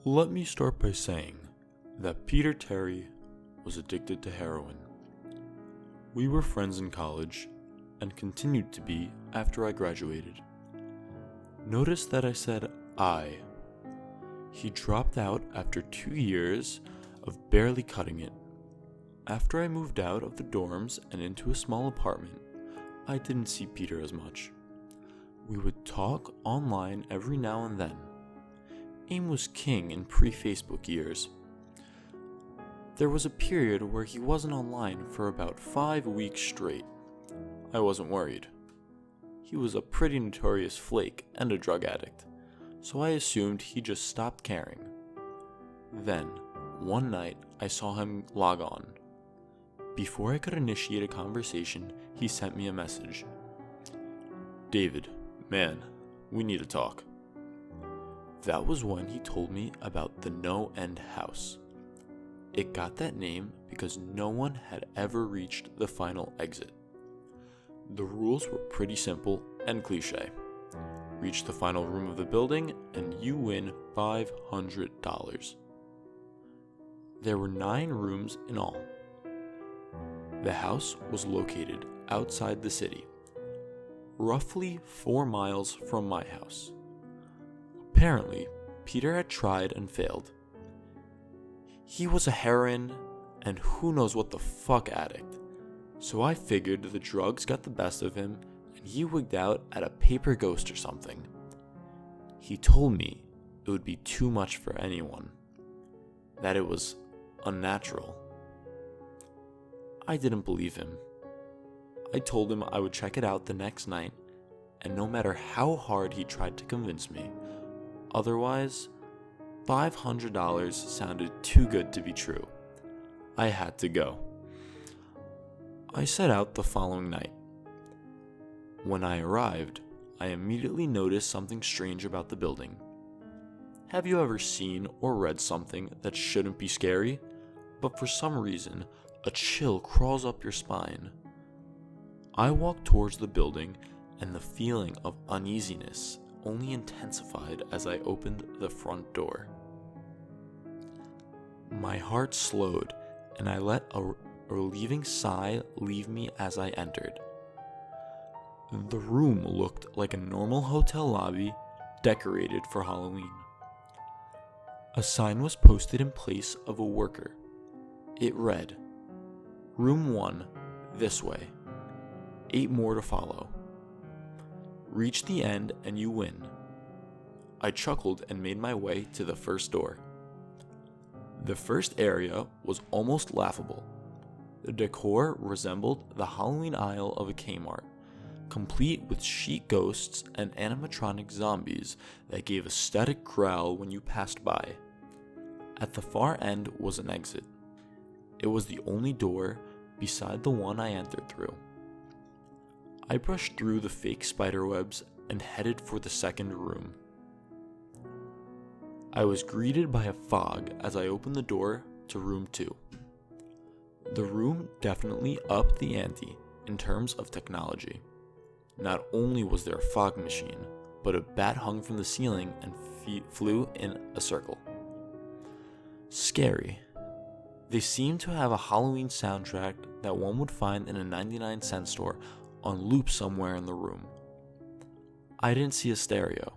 Let me start by saying that Peter Terry was addicted to heroin. We were friends in college and continued to be after I graduated. Notice that I said I. He dropped out after 2 years of barely cutting it. After I moved out of the dorms and into a small apartment, I didn't see Peter as much. We would talk online every now and then. AIM was king in pre-Facebook years. There was a period where he wasn't online for about 5 weeks straight. I wasn't worried. He was a pretty notorious flake and a drug addict, so I assumed he just stopped caring. Then, one night, I saw him log on. Before I could initiate a conversation, he sent me a message. "David, man, we need to talk." That was when he told me about the NoEnd house. It got that name because no one had ever reached the final exit. The rules were pretty simple and cliche. Reach the final room of the building and you win $500. There were 9 rooms in all. The house was located outside the city, roughly 4 miles from my house. Apparently, Peter had tried and failed. He was a heroin and who knows what the fuck addict, so I figured the drugs got the best of him and he wigged out at a paper ghost or something. He told me it would be too much for anyone, that it was unnatural. I didn't believe him. I told him I would check it out the next night, and no matter how hard he tried to convince me, otherwise, $500 sounded too good to be true. I had to go. I set out the following night. When I arrived, I immediately noticed something strange about the building. Have you ever seen or read something that shouldn't be scary, but for some reason, a chill crawls up your spine? I walked towards the building, and the feeling of uneasiness only intensified as I opened the front door. My heart slowed, and I let a relieving sigh leave me as I entered. The room looked like a normal hotel lobby, decorated for Halloween. A sign was posted in place of a worker. It read, "Room 1, this way. 8 more to follow. Reach the end and you win." I chuckled and made my way to the first door. The first area was almost laughable. The decor resembled the Halloween aisle of a Kmart, complete with sheet ghosts and animatronic zombies that gave a static growl when you passed by. At the far end was an exit. It was the only door beside the one I entered through. I brushed through the fake spiderwebs and headed for the second room. I was greeted by a fog as I opened the door to room 2. The room definitely upped the ante in terms of technology. Not only was there a fog machine, but a bat hung from the ceiling and flew in a circle. Scary. They seemed to have a Halloween soundtrack that one would find in a 99-cent store on loop somewhere in the room. I didn't see a stereo,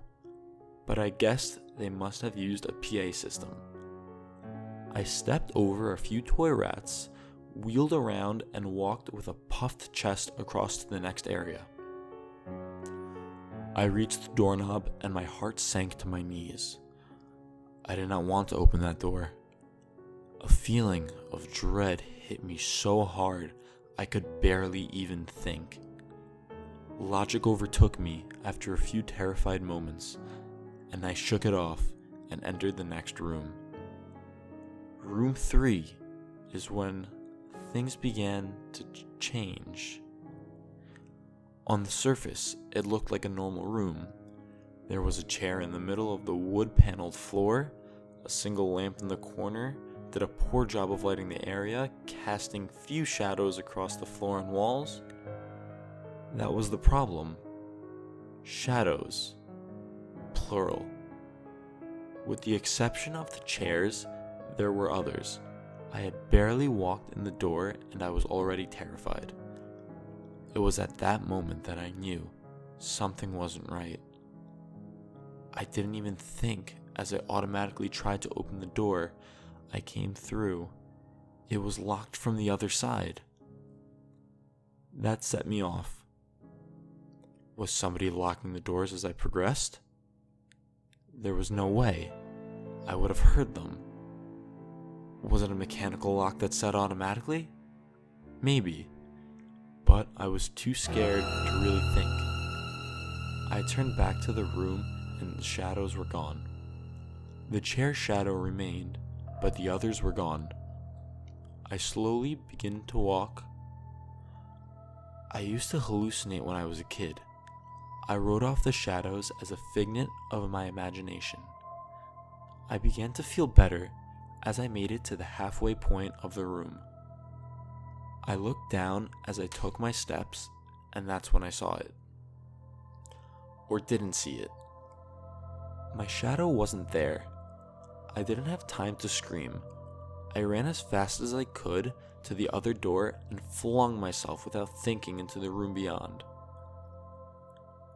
but I guessed they must have used a PA system. I stepped over a few toy rats, wheeled around, and walked with a puffed chest across to the next area. I reached the doorknob and my heart sank to my knees. I did not want to open that door. A feeling of dread hit me so hard I could barely even think. Logic overtook me after a few terrified moments, and I shook it off and entered the next room. Room 3 is when things began to change. On the surface, it looked like a normal room. There was a chair in the middle of the wood-paneled floor. A single lamp in the corner did a poor job of lighting the area, casting few shadows across the floor and walls. That was the problem. Shadows. Plural. With the exception of the chairs, there were others. I had barely walked in the door and I was already terrified. It was at that moment that I knew something wasn't right. I didn't even think as I automatically tried to open the door I came through. It was locked from the other side. That set me off. Was somebody locking the doors as I progressed? There was no way. I would have heard them. Was it a mechanical lock that set automatically? Maybe. But I was too scared to really think. I turned back to the room and the shadows were gone. The chair shadow remained, but the others were gone. I slowly began to walk. I used to hallucinate when I was a kid. I wrote off the shadows as a figment of my imagination. I began to feel better as I made it to the halfway point of the room. I looked down as I took my steps, and that's when I saw it. Or didn't see it. My shadow wasn't there. I didn't have time to scream. I ran as fast as I could to the other door and flung myself without thinking into the room beyond.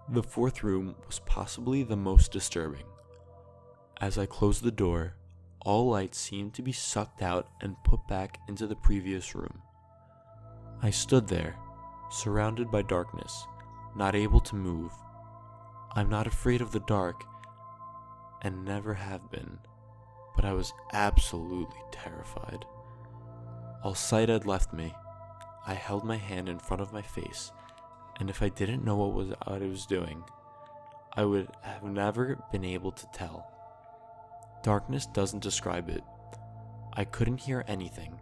The fourth room was possibly the most disturbing. As I closed the door, all light seemed to be sucked out and put back into the previous room. I stood there, surrounded by darkness, not able to move. I'm not afraid of the dark, and never have been, but I was absolutely terrified. All sight had left me. I held my hand in front of my face, and if I didn't know what I was doing, I would have never been able to tell. Darkness doesn't describe it. I couldn't hear anything.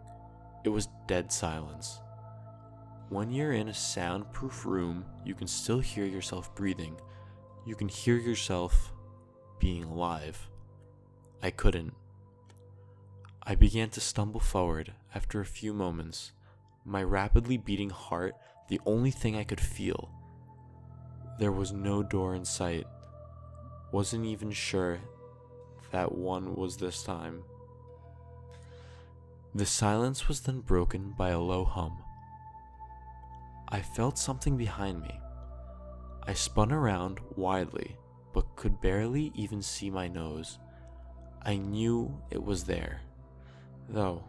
It was dead silence. When you're in a soundproof room, you can still hear yourself breathing. You can hear yourself being alive. I couldn't. I began to stumble forward after a few moments, my rapidly beating heart the only thing I could feel. There was no door in sight. Wasn't even sure that one was this time. The silence was then broken by a low hum. I felt something behind me. I spun around widely, but could barely even see my nose. I knew it was there. Though,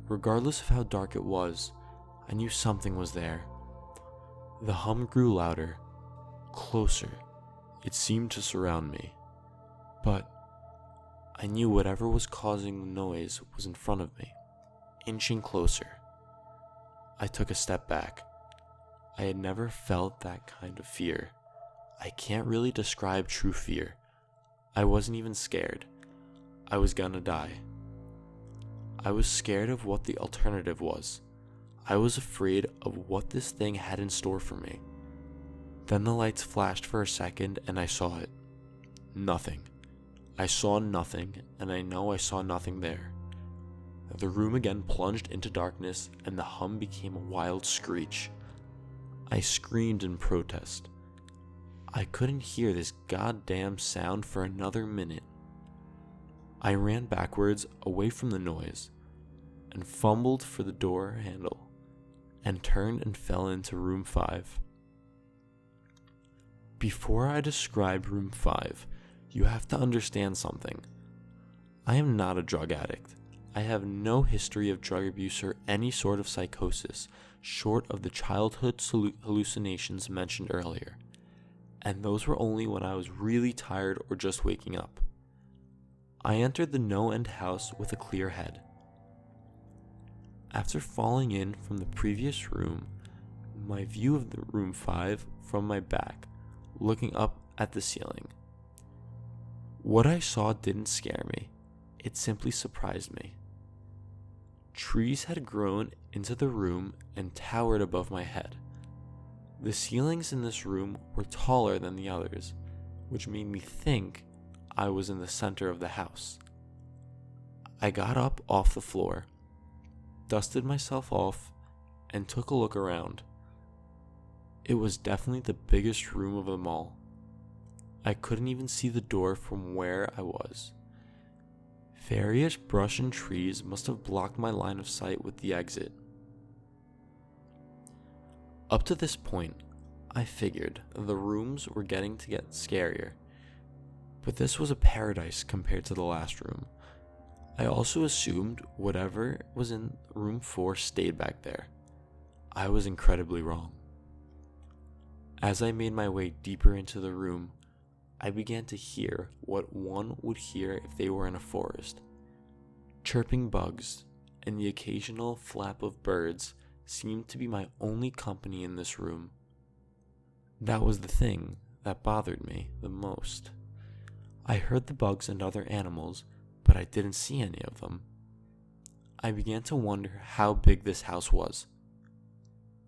regardless of how dark it was, I knew something was there. The hum grew louder, closer. It seemed to surround me. But I knew whatever was causing the noise was in front of me, inching closer. I took a step back. I had never felt that kind of fear. I can't really describe true fear. I wasn't even scared. I was gonna die. I was scared of what the alternative was. I was afraid of what this thing had in store for me. Then the lights flashed for a second and I saw it. Nothing. I saw nothing, and I know I saw nothing there. The room again plunged into darkness and the hum became a wild screech. I screamed in protest. I couldn't hear this goddamn sound for another minute. I ran backwards away from the noise and fumbled for the door handle and turned and fell into room 5. Before I describe room 5, you have to understand something. I am not a drug addict. I have no history of drug abuse or any sort of psychosis, short of the childhood hallucinations mentioned earlier. And those were only when I was really tired or just waking up. I entered the NoEnd house with a clear head. After falling in from the previous room, my view of the room 5 from my back, looking up at the ceiling. What I saw didn't scare me. It simply surprised me. Trees had grown into the room and towered above my head. The ceilings in this room were taller than the others, which made me think I was in the center of the house. I got up off the floor, dusted myself off, and took a look around. It was definitely the biggest room of them all. I couldn't even see the door from where I was. Various brush and trees must have blocked my line of sight with the exit. Up to this point, I figured the rooms were getting to get scarier, but this was a paradise compared to the last room. I also assumed whatever was in room 4 stayed back there. I was incredibly wrong. As I made my way deeper into the room, I began to hear what one would hear if they were in a forest. Chirping bugs and the occasional flap of birds seemed to be my only company in this room. That was the thing that bothered me the most. I heard the bugs and other animals, but I didn't see any of them. I began to wonder how big this house was.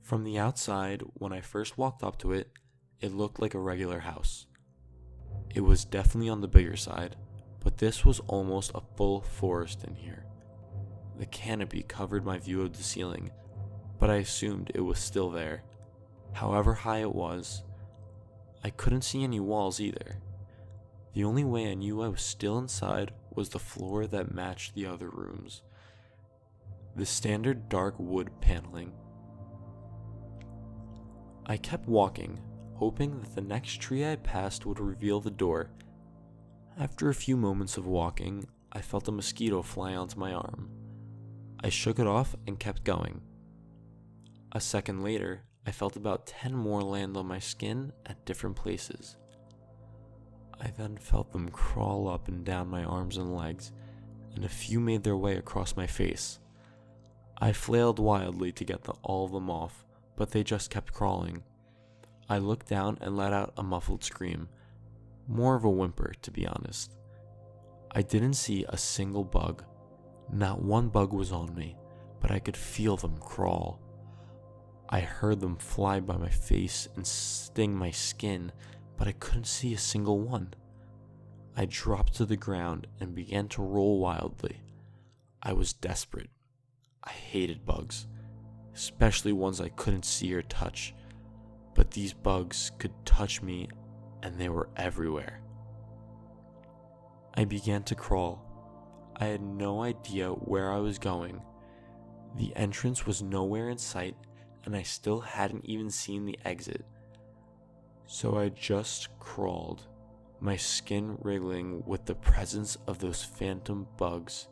From the outside, when I first walked up to it, it looked like a regular house. It was definitely on the bigger side, but this was almost a full forest in here. The canopy covered my view of the ceiling, but I assumed it was still there. However high it was, I couldn't see any walls either. The only way I knew I was still inside was the floor that matched the other rooms. The standard dark wood paneling. I kept walking, hoping that the next tree I passed would reveal the door. After a few moments of walking, I felt a mosquito fly onto my arm. I shook it off and kept going. A second later, I felt about 10 more land on my skin at different places. I then felt them crawl up and down my arms and legs, and a few made their way across my face. I flailed wildly to get all of them off, but they just kept crawling. I looked down and let out a muffled scream, more of a whimper, to be honest. I didn't see a single bug. Not one bug was on me, but I could feel them crawl. I heard them fly by my face and sting my skin, but I couldn't see a single one. I dropped to the ground and began to roll wildly. I was desperate. I hated bugs, especially ones I couldn't see or touch, but these bugs could touch me and they were everywhere. I began to crawl. I had no idea where I was going. The entrance was nowhere in sight, and I still hadn't even seen the exit. So I just crawled, my skin wriggling with the presence of those phantom bugs.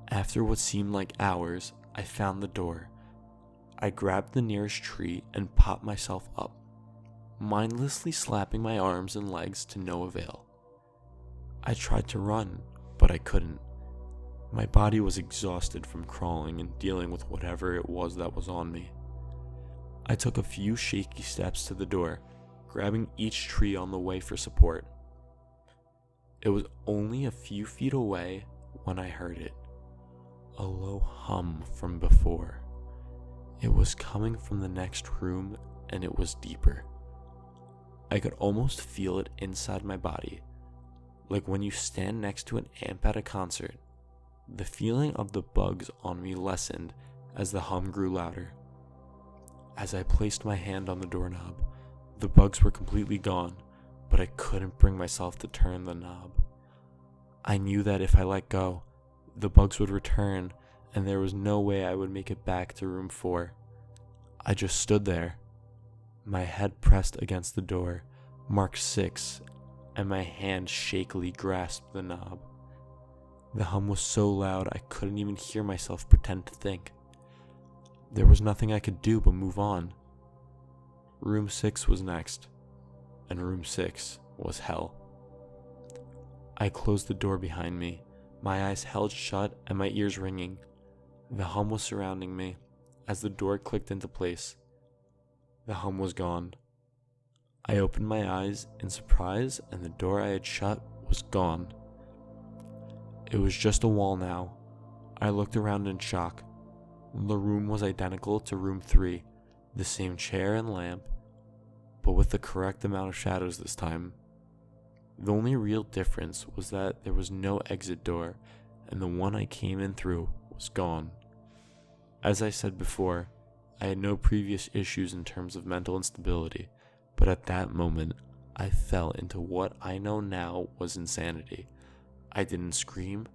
After what seemed like hours, I found the door. I grabbed the nearest tree and popped myself up, mindlessly slapping my arms and legs to no avail. I tried to run, but I couldn't. My body was exhausted from crawling and dealing with whatever it was that was on me. I took a few shaky steps to the door, grabbing each tree on the way for support. It was only a few feet away when I heard it. A low hum from before. It was coming from the next room, and it was deeper. I could almost feel it inside my body, like when you stand next to an amp at a concert. The feeling of the bugs on me lessened as the hum grew louder. As I placed my hand on the doorknob, the bugs were completely gone, but I couldn't bring myself to turn the knob. I knew that if I let go, the bugs would return, and there was no way I would make it back to room 4. I just stood there, my head pressed against the door, marked 6, and my hand shakily grasped the knob. The hum was so loud I couldn't even hear myself pretend to think. There was nothing I could do but move on. Room 6 was next, and room 6 was hell. I closed the door behind me, my eyes held shut and my ears ringing. The hum was surrounding me as the door clicked into place. The hum was gone. I opened my eyes in surprise, and the door I had shut was gone. It was just a wall now. I looked around in shock. The room was identical to room 3, the same chair and lamp, but with the correct amount of shadows this time. The only real difference was that there was no exit door, and the one I came in through was gone. As I said before, I had no previous issues in terms of mental instability, but at that moment, I fell into what I know now was insanity. I didn't scream.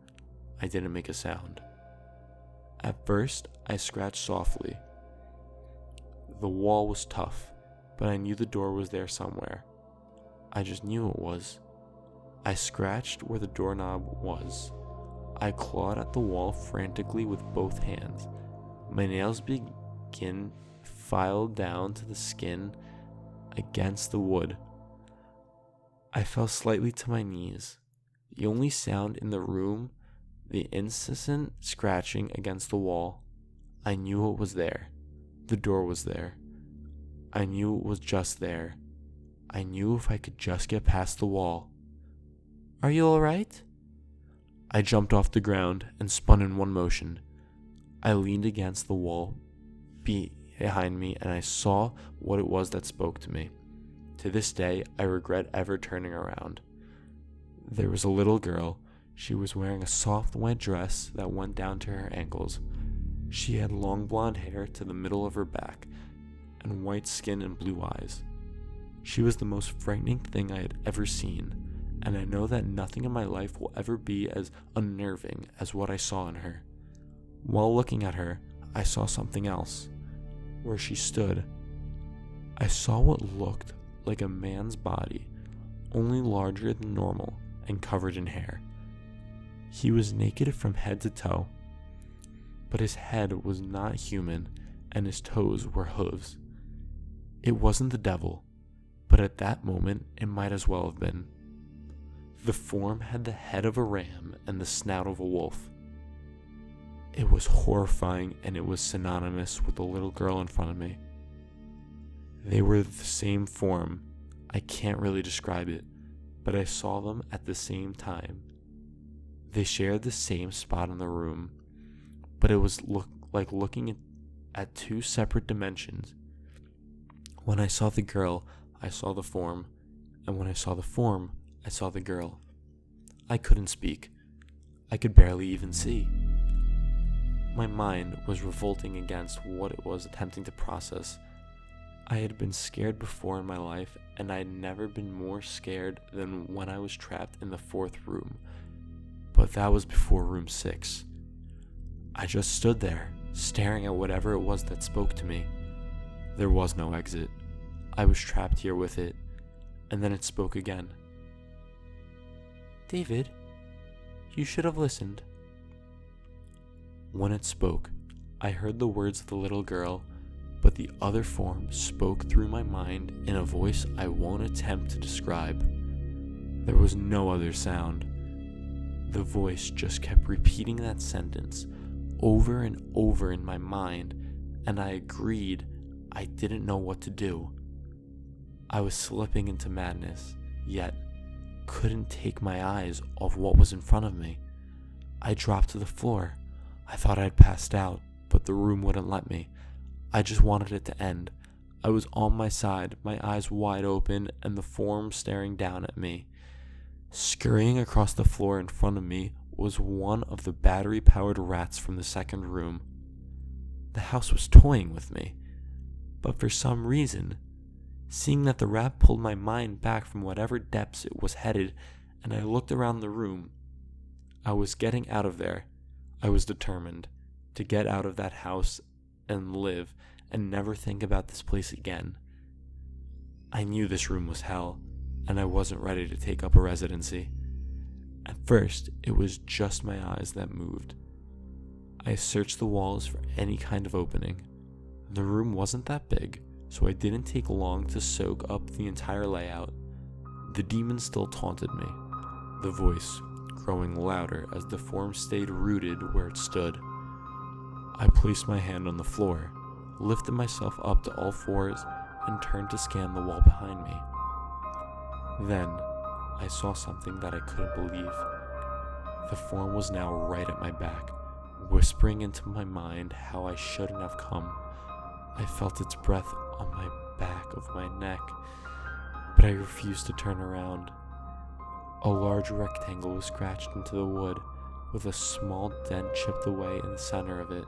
I didn't make a sound. At first, I scratched softly. The wall was tough, but I knew the door was there somewhere. I just knew it was. I scratched where the doorknob was. I clawed at the wall frantically with both hands. My nails filed down to the skin against the wood. I fell slightly to my knees. The only sound in the room, the incessant scratching against the wall. I knew it was there. The door was there. I knew it was just there. I knew if I could just get past the wall. "Are you all right?" I jumped off the ground and spun in one motion. I leaned against the wall behind me and I saw what it was that spoke to me. To this day, I regret ever turning around. There was a little girl. She was wearing a soft white dress that went down to her ankles. She had long blonde hair to the middle of her back and white skin and blue eyes. She was the most frightening thing I had ever seen, and I know that nothing in my life will ever be as unnerving as what I saw in her. While looking at her, I saw something else. Where she stood, I saw what looked like a man's body, only larger than normal and covered in hair. He was naked from head to toe, but his head was not human and his toes were hooves. It wasn't the devil, but at that moment it might as well have been. The form had the head of a ram and the snout of a wolf. It was horrifying, and it was synonymous with the little girl in front of me. They were the same form. I can't really describe it, but I saw them at the same time. They shared the same spot in the room, but it was like looking at two separate dimensions. When I saw the girl, I saw the form, and when I saw the form, I saw the girl. I couldn't speak. I could barely even see. My mind was revolting against what it was attempting to process. I had been scared before in my life, and I had never been more scared than when I was trapped in the 4th room. But that was before room 6. I just stood there, staring at whatever it was that spoke to me. There was no exit. I was trapped here with it, and then it spoke again. "David, you should have listened." When it spoke, I heard the words of the little girl, but the other form spoke through my mind in a voice I won't attempt to describe. There was no other sound. The voice just kept repeating that sentence over and over in my mind, and I agreed I didn't know what to do. I was slipping into madness, yet couldn't take my eyes off what was in front of me. I dropped to the floor. I thought I'd passed out, but the room wouldn't let me. I just wanted it to end. I was on my side, my eyes wide open, and the form staring down at me. Scurrying across the floor in front of me was one of the battery-powered rats from the 2nd room. The house was toying with me, but for some reason, seeing that the rat pulled my mind back from whatever depths it was headed, and I looked around the room. I was getting out of there. I was determined to get out of that house and live and never think about this place again. I knew this room was hell, and I wasn't ready to take up a residency. At first, it was just my eyes that moved. I searched the walls for any kind of opening. The room wasn't that big, so I didn't take long to soak up the entire layout. The demon still taunted me, the voice growing louder as the form stayed rooted where it stood. I placed my hand on the floor, lifted myself up to all fours, and turned to scan the wall behind me. Then, I saw something that I couldn't believe. The form was now right at my back, whispering into my mind how I shouldn't have come. I felt its breath on my back of my neck, but I refused to turn around. A large rectangle was scratched into the wood, with a small dent chipped away in the center of it.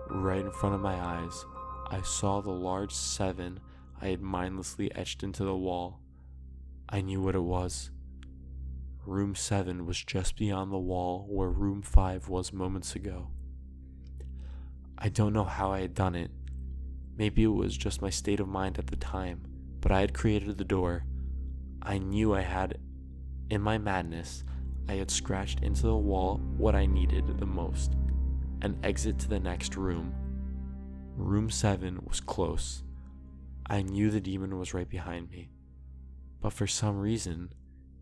Right in front of my eyes, I saw the large 7 I had mindlessly etched into the wall. I knew what it was. Room 7 was just beyond the wall where Room 5 was moments ago. I don't know how I had done it. Maybe it was just my state of mind at the time, but I had created the door. I knew I had, in my madness, I had scratched into the wall what I needed the most, an exit to the next room. Room 7 was close. I knew the demon was right behind me, but for some reason,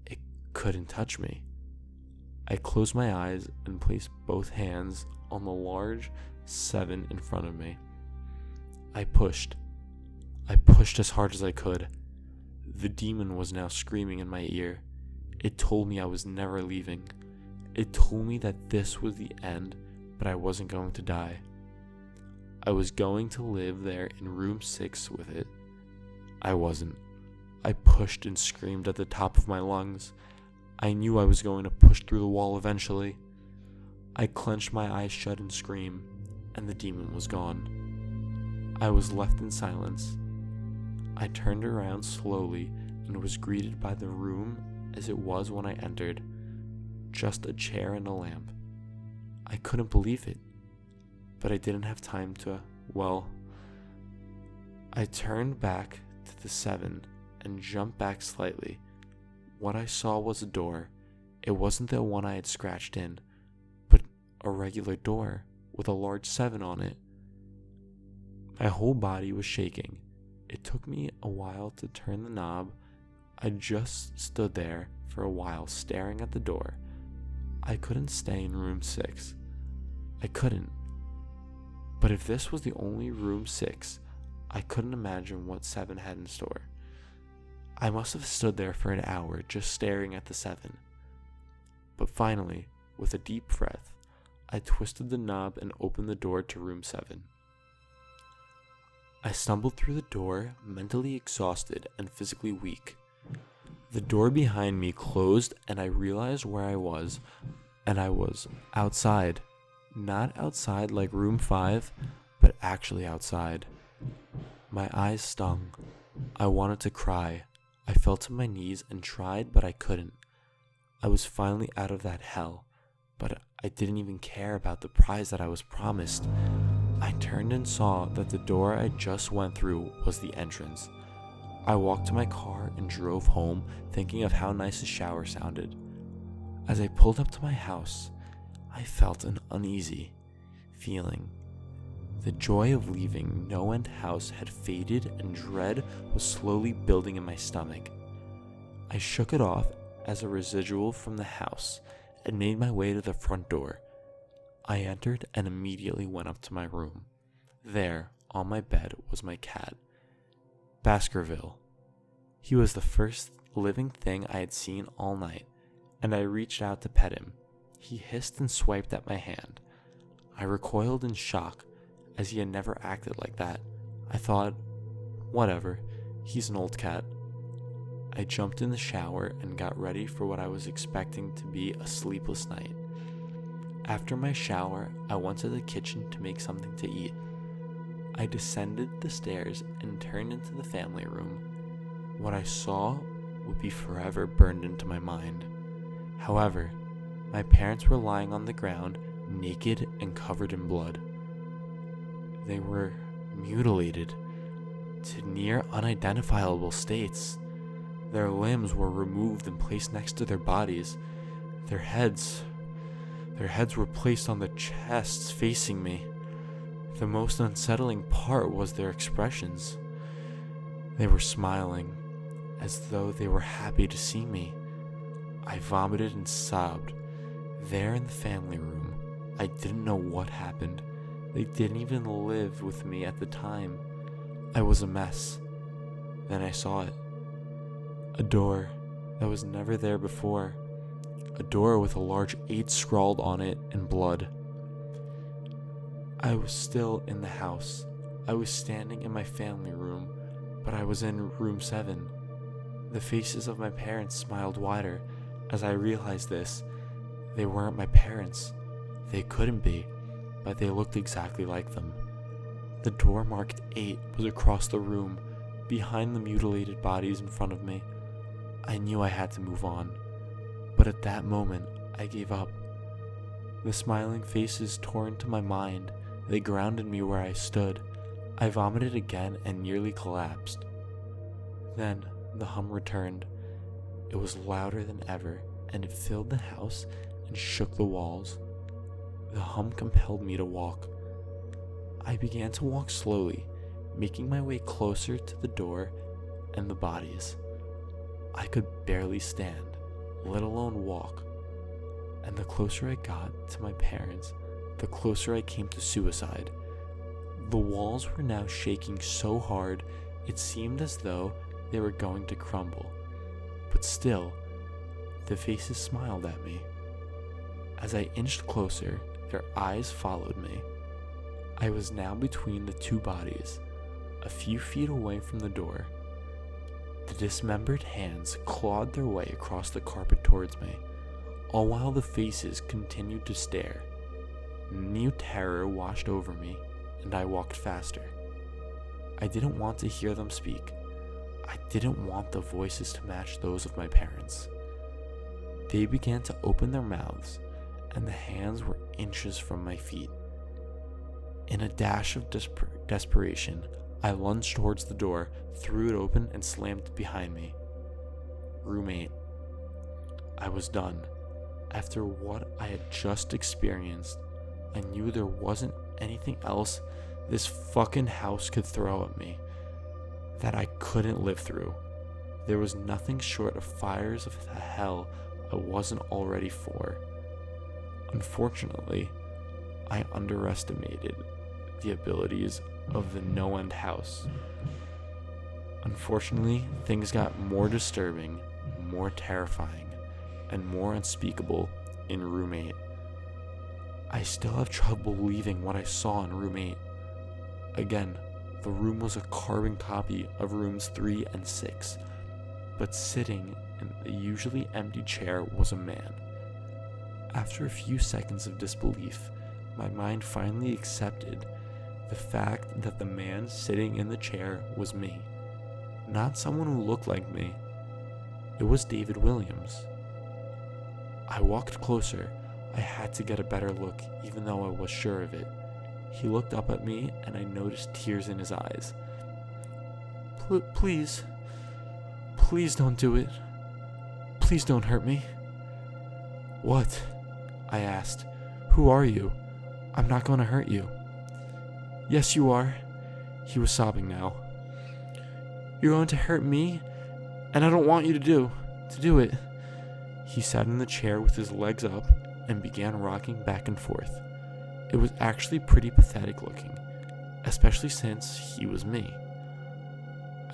it couldn't touch me. I closed my eyes and placed both hands on the large 7 in front of me. I pushed as hard as I could. The demon was now screaming in my ear. It told me I was never leaving. It told me that this was the end, but I wasn't going to die. I was going to live there in room 6 with it. I wasn't. I pushed and screamed at the top of my lungs. I knew I was going to push through the wall eventually. I clenched my eyes shut and screamed, and the demon was gone. I was left in silence. I turned around slowly and was greeted by the room as it was when I entered, just a chair and a lamp. I couldn't believe it, but I didn't have time to, I turned back to the 7 and jumped back slightly. What I saw was a door. It wasn't the one I had scratched in, but a regular door with a large 7 on it. My whole body was shaking. It took me a while to turn the knob. I just stood there for a while staring at the door. I couldn't stay in room 6. I couldn't. But if this was the only room 6, I couldn't imagine what 7 had in store. I must have stood there for an hour just staring at the 7. But finally, with a deep breath, I twisted the knob and opened the door to room 7. I stumbled through the door, mentally exhausted and physically weak. The door behind me closed and I realized where I was, and I was outside. Not outside like room 5, but actually outside. My eyes stung. I wanted to cry. I fell to my knees and tried, but I couldn't. I was finally out of that hell, but I didn't even care about the prize that I was promised. I turned and saw that the door I just went through was the entrance. I walked to my car and drove home, thinking of how nice the shower sounded. As I pulled up to my house, I felt an uneasy feeling. The joy of leaving NoEnd house had faded and dread was slowly building in my stomach. I shook it off as a residual from the house and made my way to the front door. I entered and immediately went up to my room. There, on my bed, was my cat, Baskerville. He was the first living thing I had seen all night, and I reached out to pet him. He hissed and swiped at my hand. I recoiled in shock, as he had never acted like that. I thought, whatever, he's an old cat. I jumped in the shower and got ready for what I was expecting to be a sleepless night. After my shower, I went to the kitchen to make something to eat. I descended the stairs and turned into the family room. What I saw would be forever burned into my mind. However, my parents were lying on the ground, naked and covered in blood. They were mutilated to near unidentifiable states. Their limbs were removed and placed next to their bodies. Their heads were placed on the chests facing me. The most unsettling part was their expressions. They were smiling, as though they were happy to see me. I vomited and sobbed. There in the family room, I didn't know what happened. They didn't even live with me at the time. I was a mess. Then I saw it. A door that was never there before. A door with a large 8 scrawled on it in blood. I was still in the house. I was standing in my family room, but I was in room 7. The faces of my parents smiled wider. As I realized this, they weren't my parents. They couldn't be, but they looked exactly like them. The door marked 8 was across the room, behind the mutilated bodies in front of me. I knew I had to move on, but But at that moment, I gave up. The smiling faces tore into my mind. They grounded me where I stood. I vomited again and nearly collapsed. Then the hum returned. It was louder than ever, and it filled the house and shook the walls. The hum compelled me to walk. I began to walk slowly, making my way closer to the door and the bodies. I could barely stand, let alone walk. And the closer I got to my parents, the closer I came to suicide. The walls were now shaking so hard, it seemed as though they were going to crumble. But still, the faces smiled at me. As I inched closer, their eyes followed me. I was now between the two bodies, a few feet away from the door. The dismembered hands clawed their way across the carpet towards me, all while the faces continued to stare. New terror washed over me, and I walked faster. I didn't want to hear them speak. I didn't want the voices to match those of my parents. They began to open their mouths, and the hands were inches from my feet. In a dash of desperation, I lunged towards the door, threw it open, and slammed it behind me. Roommate. I was done. After what I had just experienced, I knew there wasn't anything else this fucking house could throw at me that I couldn't live through. There was nothing short of fires of the hell I wasn't already for. Unfortunately, I underestimated the abilities of the NoEnd house. Unfortunately, things got more disturbing, more terrifying, and more unspeakable in Roommate. I still have trouble believing what I saw in Roommate. Again, the room was a carbon copy of rooms 3 and 6, but sitting in the usually empty chair was a man. After a few seconds of disbelief, my mind finally accepted the fact that the man sitting in the chair was me. Not someone who looked like me. It was David Williams. I walked closer. I had to get a better look, even though I was sure of it. He looked up at me, and I noticed tears in his eyes. Please don't do it. Please don't hurt me. What? I asked. Who are you? I'm not going to hurt you. Yes, you are. He was sobbing now. You're going to hurt me, and I don't want you to do it. He sat in the chair with his legs up and began rocking back and forth. It was actually pretty pathetic looking, especially since he was me.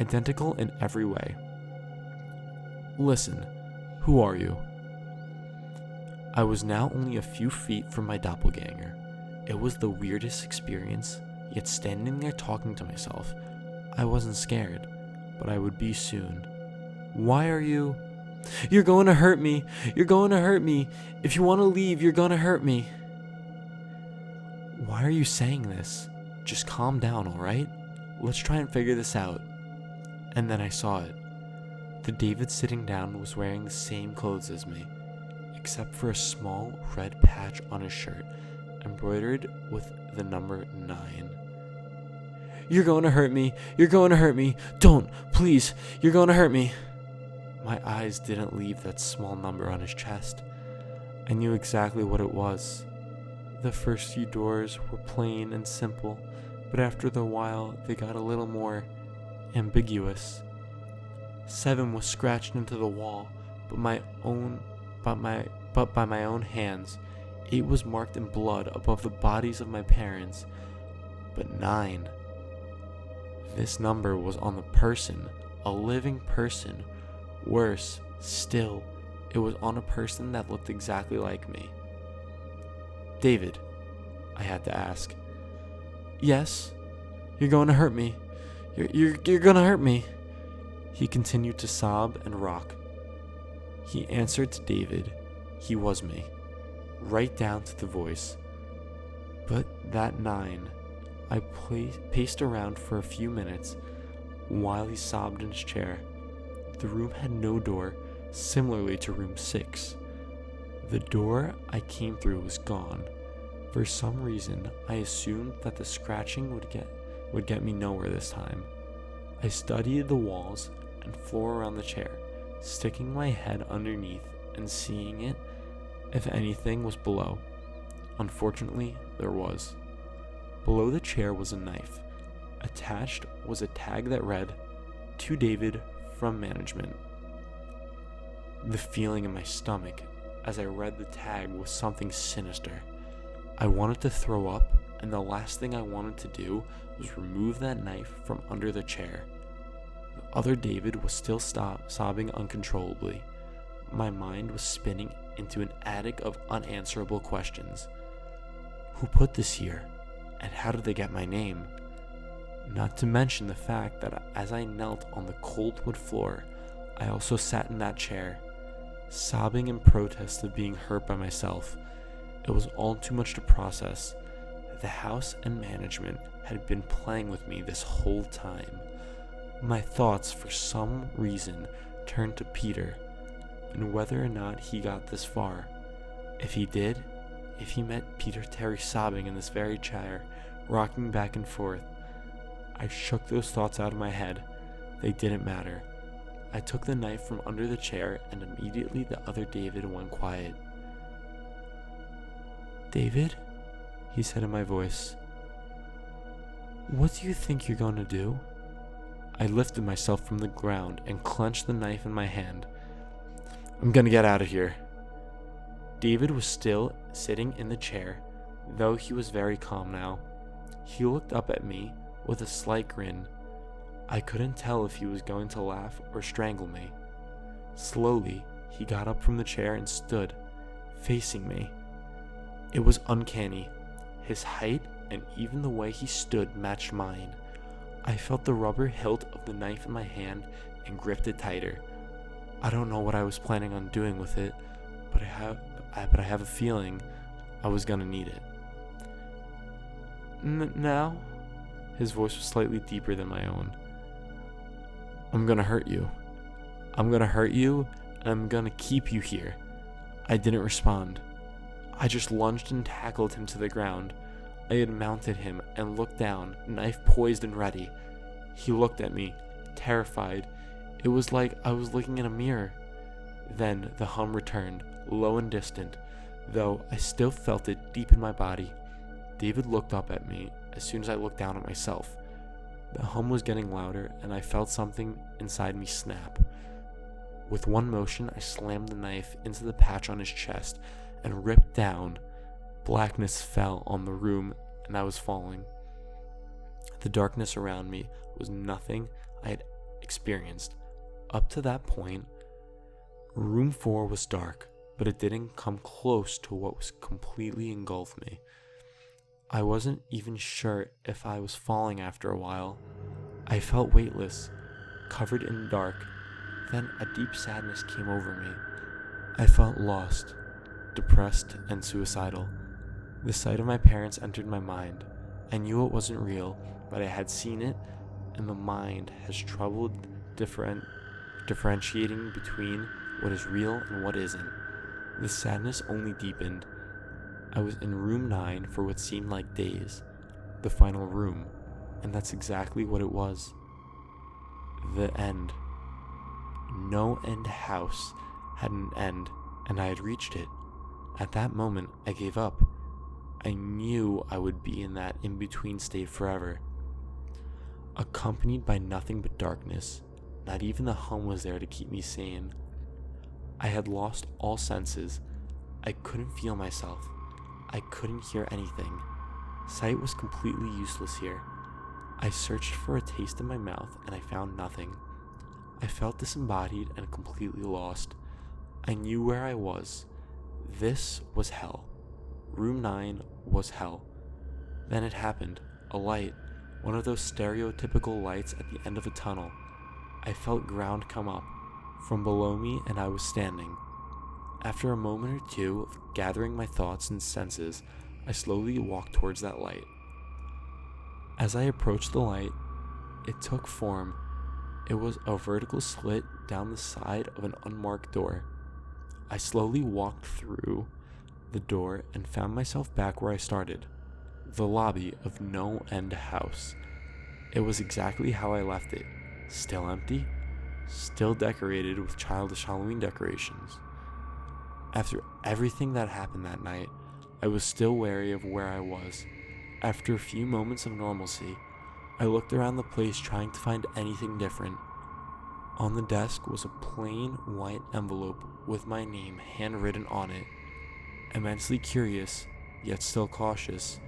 Identical in every way. Listen, who are you? I was now only a few feet from my doppelganger. It was the weirdest experience, yet standing there talking to myself, I wasn't scared, but I would be soon. Why are you? You're going to hurt me. You're going to hurt me. If you want to leave, you're going to hurt me. Why are you saying this? Just calm down, alright? Let's try and figure this out. And then I saw it. The David sitting down was wearing the same clothes as me, except for a small red patch on his shirt, embroidered with the number 9. You're going to hurt me. You're going to hurt me. Don't, please. You're going to hurt me. My eyes didn't leave that small number on his chest. I knew exactly what it was. The first few doors were plain and simple, but after a while they got a little more ambiguous. 7 was scratched into the wall, but by my own hands. 8 was marked in blood above the bodies of my parents, but 9. This number was on the person, a living person. Worse still, it was on a person that looked exactly like me. David, I had to ask. Yes? You're going to hurt me. You're going to hurt me. He continued to sob and rock. He answered to David. He was me, right down to the voice. But that 9, I paced around for a few minutes while he sobbed in his chair. The room had no door, similarly to room 6, The door I came through was gone. For some reason, I assumed that the scratching would get me nowhere this time. I studied the walls and floor around the chair, sticking my head underneath and seeing it if anything was below. Unfortunately, there was. Below the chair was a knife. Attached was a tag that read, "To David from management." The feeling in my stomach as I read the tag was something sinister. I wanted to throw up, and the last thing I wanted to do was remove that knife from under the chair. The other David was still sobbing uncontrollably. My mind was spinning into an attic of unanswerable questions. Who put this here? And how did they get my name? Not to mention the fact that as I knelt on the cold wood floor, I also sat in that chair, sobbing in protest of being hurt by myself. It was all too much to process. The house and management had been playing with me this whole time. My thoughts, for some reason, turned to Peter, and whether or not he got this far. If he did, if he met Peter Terry sobbing in this very chair, rocking back and forth, I shook those thoughts out of my head. They didn't matter. I took the knife from under the chair, and immediately the other David went quiet. "David?" he said in my voice. "What do you think you're going to do?" I lifted myself from the ground and clenched the knife in my hand. "I'm gonna get out of here." David was still sitting in the chair, though he was very calm now. He looked up at me with a slight grin. I couldn't tell if he was going to laugh or strangle me. Slowly, he got up from the chair and stood, facing me. It was uncanny. His height and even the way he stood matched mine. I felt the rubber hilt of the knife in my hand and gripped it tighter. I don't know what I was planning on doing with it, but I have a feeling I was gonna need it. Now?" His voice was slightly deeper than my own. "I'm gonna hurt you. I'm gonna hurt you, and I'm gonna keep you here." I didn't respond. I just lunged and tackled him to the ground. I had mounted him and looked down, knife poised and ready. He looked at me, terrified. It was like I was looking in a mirror. Then the hum returned, low and distant, though I still felt it deep in my body. David looked up at me as soon as I looked down at myself. The hum was getting louder, and I felt something inside me snap. With one motion, I slammed the knife into the patch on his chest and ripped down. Blackness fell on the room, and I was falling. The darkness around me was nothing I had experienced. Up to that point, room 4 was dark, but it didn't come close to what was completely engulfed me. I wasn't even sure if I was falling after a while. I felt weightless, covered in dark. Then a deep sadness came over me. I felt lost, depressed, and suicidal. The sight of my parents entered my mind. I knew it wasn't real, but I had seen it, and the mind has trouble differentiating between what is real and what isn't. The sadness only deepened. I was in room 9 for what seemed like days, the final room, and that's exactly what it was. The end. NoEnd house had an end, and I had reached it. At that moment, I gave up. I knew I would be in that in-between state forever, accompanied by nothing but darkness. Not even the hum was there to keep me sane. I had lost all senses. I couldn't feel myself. I couldn't hear anything. Sight was completely useless here. I searched for a taste in my mouth, and I found nothing. I felt disembodied and completely lost. I knew where I was. This was hell. Room 9 was hell. Then it happened. A light. One of those stereotypical lights at the end of a tunnel. I felt ground come up from below me, and I was standing. After a moment or two of gathering my thoughts and senses, I slowly walked towards that light. As I approached the light, it took form. It was a vertical slit down the side of an unmarked door. I slowly walked through the door and found myself back where I started, the lobby of NoEnd house. It was exactly how I left it, still empty, still decorated with childish Halloween decorations. After everything that happened that night, I was still wary of where I was. After a few moments of normalcy, I looked around the place trying to find anything different. On the desk was a plain white envelope with my name handwritten on it. Immensely curious, yet still cautious,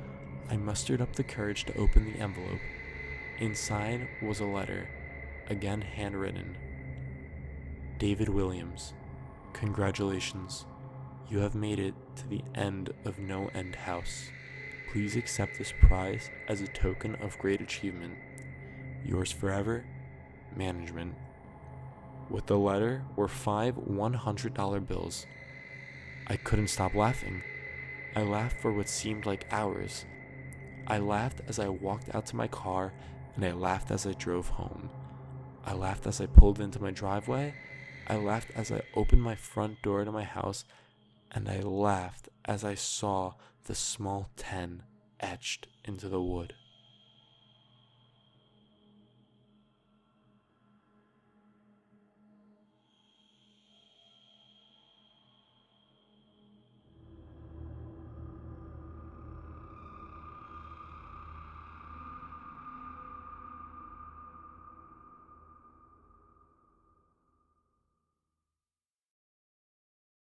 I mustered up the courage to open the envelope. Inside was a letter, again handwritten. David Williams, congratulations. You have made it to the end of NoEnd house. Please accept this prize as a token of great achievement. Yours forever, Management. With the letter were 5 $100 bills. I couldn't stop laughing. I laughed for what seemed like hours. I laughed as I walked out to my car, and I laughed as I drove home. I laughed as I pulled into my driveway. I laughed as I opened my front door to my house, and I laughed as I saw the small 10 etched into the wood.